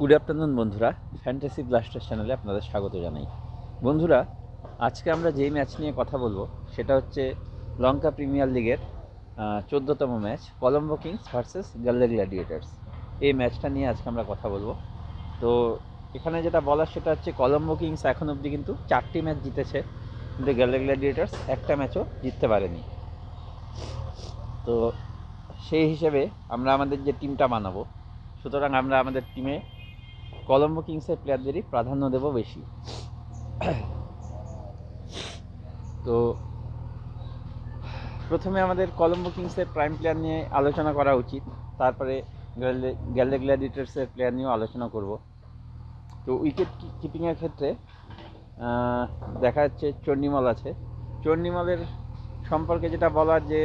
Good afternoon বন্ধুরা, fantasy blaster চ্যানেলে আপনাদের স্বাগত জানাই। বন্ধুরা, আজকে আমরা যেই ম্যাচ নিয়ে কথা বলবো সেটা হচ্ছে লঙ্কা প্রিমিয়ার লিগের 14তম match Colombo Kings versus Galle Gladiators. এই ম্যাচটা নিয়ে আজকে আমরা কথা বলবো। তো এখানে যেটা বলার সেটা হচ্ছে কলম্বো কিংস এখন অবধি কিন্তু 4টি ম্যাচ জিতেছে, কিন্তু গাল্লে গ্ল্যাডিয়েটার্স একটা ম্যাচও জিততে পারেনি। তো সেই হিসেবে আমরা আমাদের যে টিমটা বানাবো, সুতরাং আমরা আমাদের টিমে কলম্বো কিংসের প্লেয়ারদেরই প্রাধান্য দেব বেশি। তো প্রথমে আমাদের কলম্বো কিংসের প্রাইম প্লেয়ার নিয়ে আলোচনা করা উচিত, তারপরে গাল্লে গ্ল্যাডিয়েটার্সের প্লেয়ার নিয়েও আলোচনা করব। তো উইকেট কিপিংয়ের ক্ষেত্রে দেখা যাচ্ছে চণ্ডীমল আছে। চণ্ডীমলের সম্পর্কে যেটা বলার, যে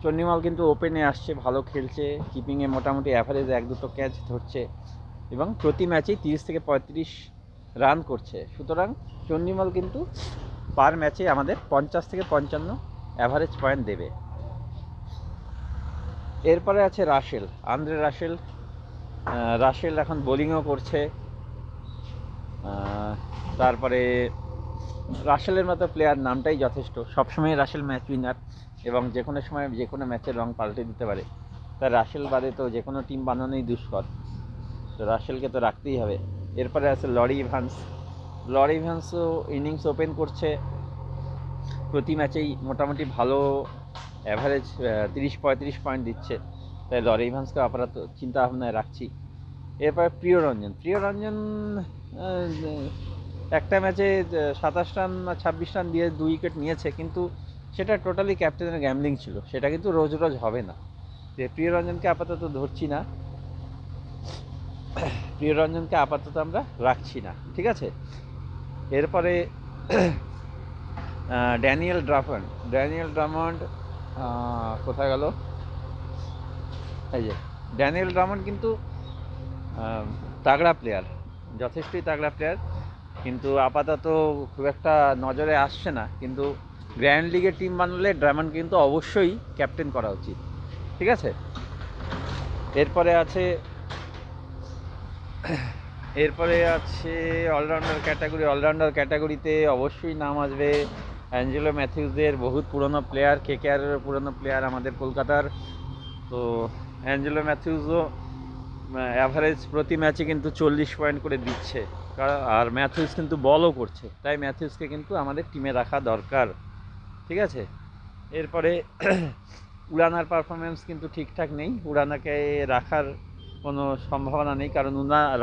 চণ্ডীমল কিন্তু ওপেনে আসছে, ভালো খেলছে, কিপিংয়ে মোটামুটি অ্যাভারেজ 1-2 ক্যাচ ধরছে এবং প্রতি ম্যাচেই 30 থেকে 35 রান করছে। সুতরাং চণ্ডীমল কিন্তু পার ম্যাচে আমাদের 50 থেকে 55 অ্যাভারেজ পয়েন্ট দেবে। এরপরে আছে রাসেল, আন্দ্রে রাসেল। রাসেল এখন বোলিংও করছে। তারপরে রাসেলের মতো প্লেয়ার নামটাই যথেষ্ট, সবসময় রাসেল ম্যাচ উইনার এবং যে কোনো সময় যে কোনো ম্যাচের রং পাল্টে দিতে পারে। তাই রাসেল বাদে তো যে কোনো টিম বানানোই দুষ্কর, তো রাসেলকে তো রাখতেই হবে। এরপরে আছে লরি ইভান্স। লরি ইভান্সও ইনিংস ওপেন করছে, প্রতি ম্যাচেই মোটামুটি ভালো অ্যাভারেজ 30-35 পয়েন্ট দিচ্ছে, তাই লরি ইভান্সকে আপাতত চিন্তা ভাবনায় রাখছি। এরপরে প্রিয়রঞ্জন একটা ম্যাচে 27 রান বা 26 রান দিয়ে 2 উইকেট নিয়েছে, কিন্তু সেটা টোটালি ক্যাপ্টেনের গ্যাম্বলিং ছিল, সেটা কিন্তু রোজ রোজ হবে না। যে প্রিয়রঞ্জনকে আপাতত ধরছি না, প্রিয়রঞ্জনকে আপাতত আমরা রাখছি না, ঠিক আছে। এরপরে ড্যানিয়েল ড্রামন্ড কোথায় গেল? এই যে ড্যানিয়েল ড্রামন্ড কিন্তু তাগড়া প্লেয়ার, যথেষ্টই তাগড়া প্লেয়ার, কিন্তু আপাতত খুব একটা নজরে আসছে না। কিন্তু গ্র্যান্ড লিগের টিম বানালে ড্রামন্ড কিন্তু অবশ্যই ক্যাপ্টেন করা উচিত, ঠিক আছে। এরপরে আছে অলরাউন্ডার ক্যাটাগরিতে অবশ্যই নাম আসবে অ্যাঞ্জেলো ম্যাথিউসের, বহুত পুরনো প্লেয়ার, কেকেআরের পুরনো প্লেয়ার আমাদের কলকাতার। তো অ্যাঞ্জেলো ম্যাথিউসও অ্যাভারেজ প্রতি ম্যাচে কিন্তু 40 পয়েন্ট করে দিচ্ছে, আর ম্যাথিউস কিন্তু বলও করছে, তাই ম্যাথিউসকে কিন্তু আমাদের টিমে রাখা দরকার, ঠিক আছে। এরপরে উড়ানার পারফরমেন্স কিন্তু ঠিকঠাক নেই, উড়ানাকে রাখার কোনো সম্ভাবনা নেই, কারণ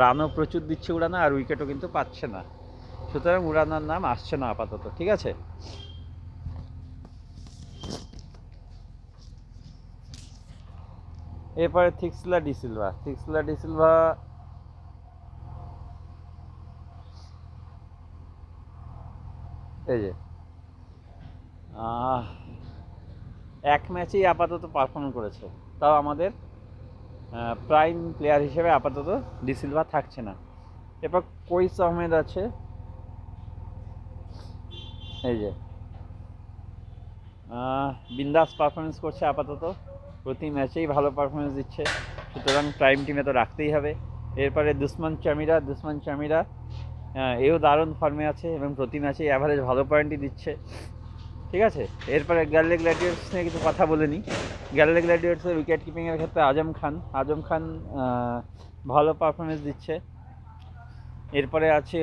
রানও প্রচুর দিচ্ছে উড়ানা, আর উইকেটও কিন্তু পাচ্ছে না, সুতরাং উড়ানার নাম আসছে না আপাতত, ঠিক আছে। এরপরে থিক্সলা ডিসিলভা এই যে এক ম্যাচেই আপাতত পারফর্ম করেছে, তাও আমাদের প্রাইম প্লেয়ার হিসেবে আপাতত ডিসিলভা থাকছে না। এরপর কইস আহমেদ আছে, এই যে বিন্দাস পারফরমেন্স করছে আপাতত, প্রতি ম্যাচেই ভালো পারফরমেন্স দিচ্ছে, সুতরাং প্রাইম টিমে তো রাখতেই হবে। এরপরে দুসমান চামিরা এও দারুণ ফর্মে আছে এবং প্রতি ম্যাচেই অ্যাভারেজ ভালো পয়েন্টই দিচ্ছে, ঠিক আছে। এরপরে গাল্লে গ্ল্যাডিয়েটার্স নিয়ে কিছু কথা বলে নিই। গাল্লে গ্ল্যাডিয়েটার্সের উইকেট কিপিংয়ের ক্ষেত্রে আজম খান ভালো পারফরমেন্স দিচ্ছে। এরপরে আছে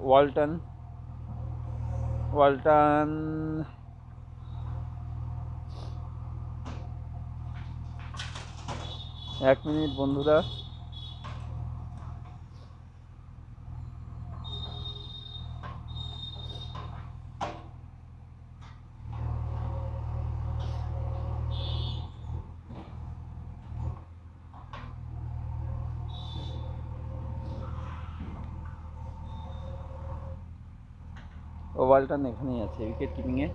ওয়ালটন 1 মিনিট বন্ধুরা। ওয়ালটন এখানেই আছে উইকেট কিপিংয়ে।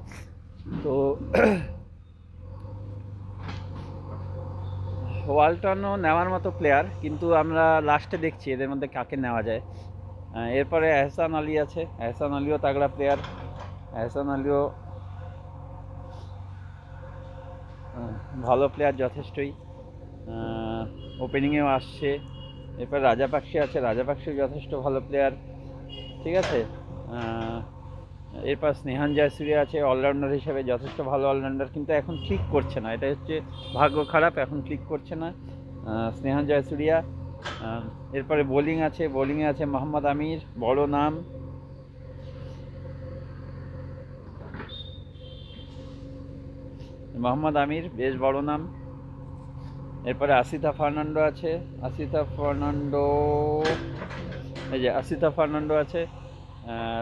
তো ওয়ালটনও নেওয়ার মতো প্লেয়ার, কিন্তু আমরা লাস্টে দেখছি এদের মধ্যে কাকে নেওয়া যায়। এরপরে এহসান আলী আছে, এহসান আলীও তাগড়া প্লেয়ার, এহসান আলীও ভালো প্লেয়ার যথেষ্টই, ওপেনিংয়েও আসছে, এরপর রাজাপাকসি আছে, রাজাপাকসি যথেষ্ট ভালো প্লেয়ার, ঠিক আছে। এরপর স্নেহান জয়সূর্য আছে, অলরাউন্ডার হিসেবে যথেষ্ট ভালো অলরাউন্ডার, কিন্তু এখন ক্লিক করছে না, এটা হচ্ছে ভাগ্য খারাপ, এখন ক্লিক করছে না স্নেহান জয়সূর্য। এরপরে বোলিং আছে, বোলিংয়ে আছে মোহাম্মদ আমির, বড় নাম। মোহাম্মদ আমির বেশ বড় নাম। এরপরে আসিথা ফার্নান্ডো আছে, আসিথা ফার্নান্ডো, এই যে আসিথা ফার্নান্ডো আছে।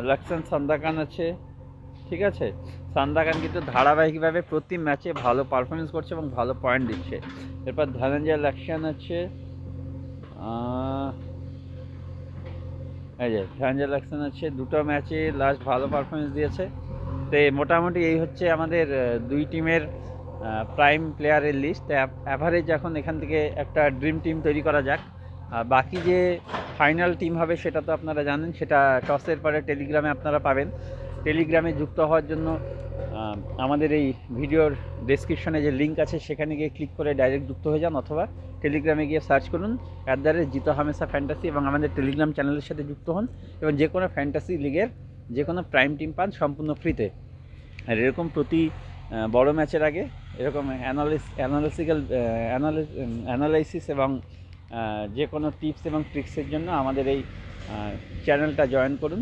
লাক্সান সান্দাকান আছে, ঠিক আছে। সান্দাকান কিন্তু ধারাবাহিকভাবে প্রতি ম্যাচে ভালো পারফরমেন্স করছে এবং ভালো পয়েন্ট দিচ্ছে। এরপর ধনঞ্জয় লাক্সান আছে, এই যে ধনঞ্জয় লাক্সান আছে, দুটো ম্যাচে লাস্ট ভালো পারফরমেন্স দিয়েছে। তো মোটামুটি এই হচ্ছে আমাদের দুই টিমের প্রাইম প্লেয়ারের লিস্ট। অ্যাভারেজ এখন এখান থেকে একটা ড্রিম টিম তৈরি করা যাক। বাকি যে ফাইনাল টিম হবে সেটা তো আপনারা জানেন, সেটা টসের পরে টেলিগ্রামে আপনারা পাবেন। টেলিগ্রামে যুক্ত হওয়ার জন্য আমাদের এই ভিডিওর ডেসক্রিপশনে যে লিঙ্ক আছে সেখানে গিয়ে ক্লিক করে ডাইরেক্ট যুক্ত হয়ে যান, অথবা টেলিগ্রামে গিয়ে সার্চ করুন @জিতো হামেশা ফ্যান্টাসি এবং আমাদের টেলিগ্রাম চ্যানেলের সাথে যুক্ত হন এবং যে কোনো ফ্যান্টাসি লিগের যে কোনো প্রাইম টিম পান সম্পূর্ণ ফ্রিতে। আর এরকম প্রতি বড় ম্যাচের আগে এরকম অ্যানালাইসিস এবং যে কোনো টিপস এবং ট্রিক্সের জন্য আমাদের এই চ্যানেলটা জয়েন করুন,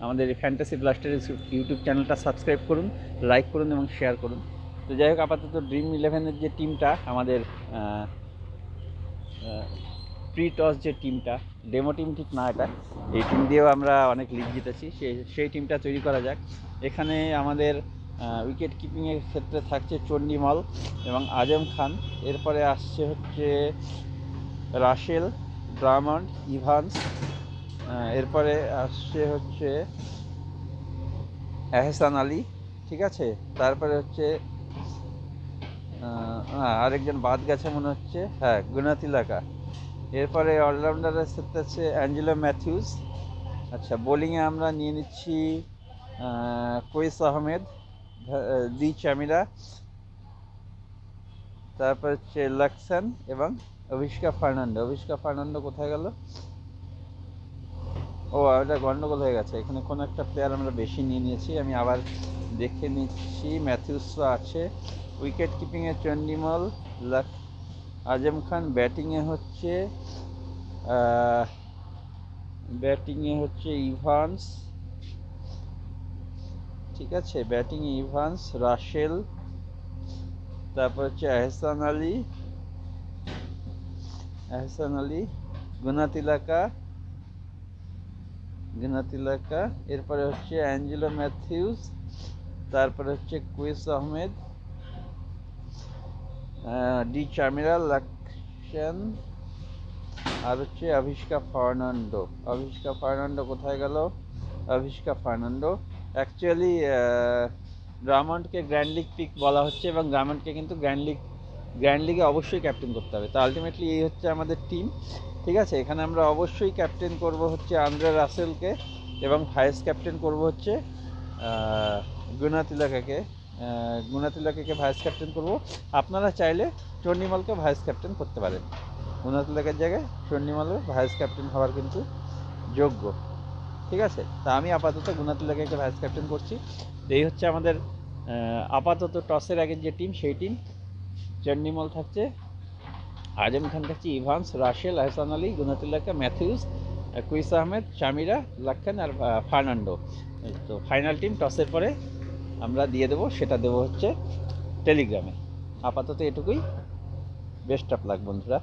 আমাদের এই ফ্যান্টাসি ব্লাস্টার ইউটিউব চ্যানেলটা সাবস্ক্রাইব করুন, লাইক করুন এবং শেয়ার করুন। তো যাই হোক, আপাতত ড্রিম ইলেভেনের যে টিমটা আমাদের প্রি টস যে টিমটা, ডেমো টিম ঠিক না এটা, এই টিম দিয়েও আমরা অনেক লিগ জিতেছি, সেই টিমটা তৈরি করা যাক। এখানে আমাদের উইকেট কিপিংয়ের ক্ষেত্রে থাকছে চণ্ডীমল এবং আজম খান। এরপরে আসছে হচ্ছে রাসেল, ড্রামন্ড, ইভান্স। এরপরে আসছে হচ্ছে এহসান আলী, ঠিক আছে। তারপরে হচ্ছে আরেকজন বাদ গেছে মনে হচ্ছে, হ্যাঁ, গুনাতিলাকা। এরপরে অলরাউন্ডারের সাথে আছে অ্যাঞ্জেলো ম্যাথিউস। আচ্ছা, বোলিংয়ে আমরা নিয়ে নিচ্ছি কোয়েস আহমেদ, দি চামিরা, তারপর হচ্ছে লাক্সান এবং অভিষ্কা ফার্নান্ডো। অভিষ্কা ফার্নান্ডো কোথায় গেল? ও, এটা গন্ডগোল হয়ে গেছে, এখানে কোনো একটা প্লেয়ার আমরা বেশি নিয়ে নিয়েছি, আমি আবার দেখে নিচ্ছি। ম্যাথিউসও আছে। উইকেট কিপিংয়ে চণ্ডীমল, আজম খান। ব্যাটিংয়ে হচ্ছে ইভান্স, ঠিক আছে। ব্যাটিংয়ে ইভান্স, রাসেল, তারপর হচ্ছে এহসান আলী, গুনাতিলাকা। এরপরে হচ্ছে অ্যাঞ্জেলো ম্যাথিউস, তারপরে হচ্ছে কুইস আহমেদ, ডি চামিরা, লাকশন, আর হচ্ছে আভিষ্কা ফার্নান্ডো কোথায় গেল? আভিষ্কা ফার্নান্ডো। অ্যাকচুয়ালি ড্রামন্ডকে গ্র্যান্ড লিগ পিক বলা হচ্ছে এবং ড্রামন্ডকে কিন্তু গ্র্যান্ড লিগে অবশ্যই ক্যাপ্টেন করতে হবে। তো আলটিমেটলি এই হচ্ছে আমাদের টিম, ঠিক আছে। এখানে আমরা অবশ্যই ক্যাপ্টেন করব হচ্ছে আন্দ্রে রাসেলকে এবং ভাইস ক্যাপ্টেন করব হচ্ছে গুনাতিলাকাকে ভাইস ক্যাপ্টেন করব। আপনারা চাইলে চণ্ডীমলকে ভাইস ক্যাপ্টেন করতে পারেন, গুনাতিলাকার জায়গায় চণ্ডীমলের ভাইস ক্যাপ্টেন হওয়ার কিন্তু যোগ্য, ঠিক আছে। তা আমি আপাতত গুনাতিলাকাকে ভাইস ক্যাপ্টেন করছি। এই হচ্ছে আমাদের আপাতত টসের আগের যে টিম, সেই টিম। চণ্ডীমল থাকছে, আজম খান থাকছে, ইভান্স, রাসেল, এহসান আলী, গুনাতিলাকা, ম্যাথিউস, কুইস আহমেদ, চামিরা, লাক্কান আর ফার্নান্ডো। তো ফাইনাল টিম টসের পরে আমরা দিয়ে দেবো, সেটা দেবো হচ্ছে টেলিগ্রামে। আপাতত এটুকুই। বেস্ট অফ লাক বন্ধুরা।